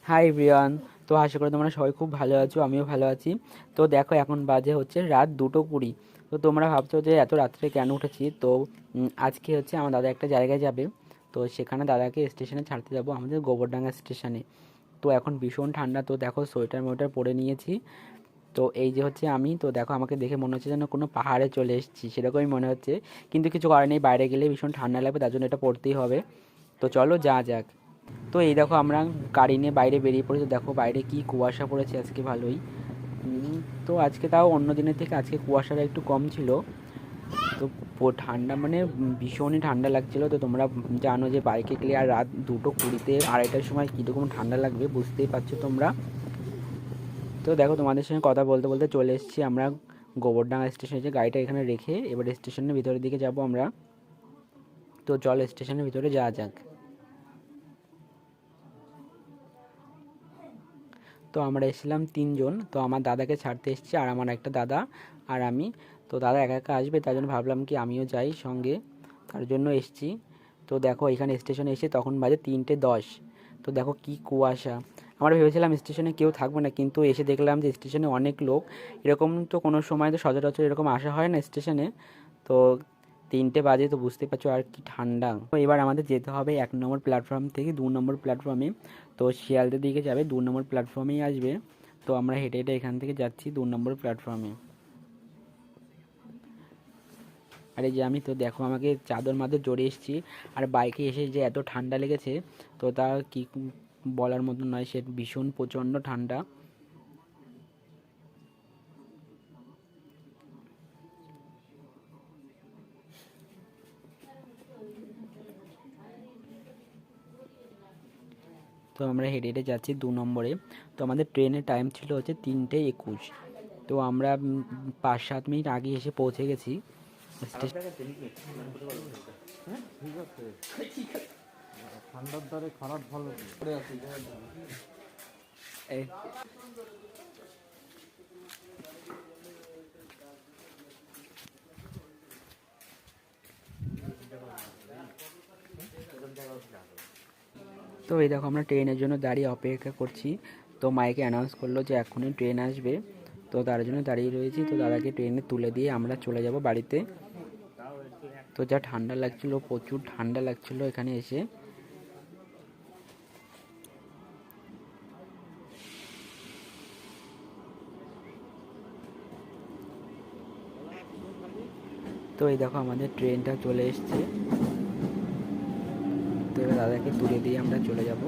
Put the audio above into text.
Hi everyone. তো আশা করি তোমরা সবাই খুব ভালো আছো, আমিও ভালো আছি। তো দেখো এখন বাজে হচ্ছে রাত 2:20। তো তোমরা ভাবছো যে এত রাত্রে কেন উঠেছি। তো আজকে হচ্ছে আমার দাদা একটা জায়গায় যাবে। তো সেখানে দাদাকে স্টেশনে ছাড়তে যাব, আমাদের গোবরডাঙ্গা স্টেশনে। তো এখন ভীষণ ঠান্ডা, তো দেখো সোয়েটার মোয়েটার পরে নিয়েছি। তো এই যে হচ্ছে আমি, তো দেখো আমাকে দেখে মনে হচ্ছে যেন কোনো পাহাড়ে চলে এসেছি, সেরকমই মনে হচ্ছে। কিন্তু কিছু করার নেই, বাইরে গেলে ভীষণ ঠান্ডা লাগবে, তার জন্য এটা পরতেই হবে। তো চলো যা যাক। তো এই দেখো আমরা গাড়ি নিয়ে বাইরে বেরিয়ে পড়েছি। দেখো বাইরে কি কুয়াশা পড়েছে আজকে, ভালোই। তো আজকে তাও অন্য দিনের থেকে আজকে কুয়াশাটা একটু কম ছিল। তো ঠান্ডা মানে ভীষণই ঠান্ডা লাগছিল। তো তোমরা জানো যে বাইকে গেলে আর রাত 2:20 2:30টার সময় কীরকম ঠান্ডা লাগবে, বুঝতেই পারছো তোমরা। তো দেখো তোমাদের সঙ্গে কথা বলতে বলতে চলে এসেছি আমরা গোবরডাঙ্গা স্টেশনে। যে গাড়িটা এখানে রেখে এবার স্টেশনের ভিতরের দিকে যাব আমরা। তো চল স্টেশনের ভিতরে যাওয়া যাক। তো আমরা এসেছিলাম 3 জন। তো আমার দাদাকে ছাড়তে এসেছি, আর আমার একটা দাদা আর আমি। তো দাদা একা একা আসবে, তার জন্য ভাবলাম কি আমিও যাই সঙ্গে, তার জন্য এসেছি। তো দেখো এখানে স্টেশনে এসে তখন বাজে 3:10। তো দেখো কি কুয়াশা। আমরা ভেবেছিলাম স্টেশনে কেউ থাকবে না, কিন্তু এসে দেখলাম যে স্টেশনে অনেক লোক। এরকম তো কোনো সময় তো সচরাচর এরকম আসা হয় না স্টেশনে। তো 3টে বাজে, তো বুঝতে পারছো আর কি ঠান্ডা। তো এবার আমাদের যেতে হবে 1 নম্বর প্ল্যাটফর্ম থেকে 2 নম্বর প্ল্যাটফর্মে। তো শিয়ালদের দিকে যাবে, 2 নম্বর প্ল্যাটফর্মেই আসবে। তো আমরা হেঁটে হেঁটে এখান থেকে যাচ্ছি 2 নম্বর প্ল্যাটফর্মে। আর এই যে আমি, তো দেখো আমাকে চাদর মাদর জড়িয়ে এসেছি। আর বাইকে এসে যে এত ঠান্ডা লেগেছে, তো তা কি বলার মতো নয়, সে ভীষণ প্রচণ্ড ঠান্ডা। তো আমরা হেঁটে হেঁটে যাচ্ছি 2 নম্বরে। তো আমাদের ট্রেনের টাইম ছিল হচ্ছে 3:21। তো আমরা 5-7 মিনিট আগে এসে পৌঁছে গেছি স্টেশন। ঠান্ডার দ্বারে খারাপ ভালো তো এই দেখো আমরা ট্রেনের জন্য দাঁড়িয়ে অপেক্ষা করছি। তো মাইকে অ্যানাউন্স করলো যে এখনই ট্রেন আসবে। তো তার জন্য দাঁড়িয়ে রয়েছি। তো দাদাকে ট্রেনে তুলে দিয়ে আমরা চলে যাব বাড়িতে। তো যা ঠান্ডা লাগছিল, প্রচুর ঠান্ডা লাগছিল এখানে এসে। তো এই দেখো আমাদের ট্রেনটা চলে এসছে। তো এবার দাদাকে তুলে দিয়ে আমরা চলে যাব।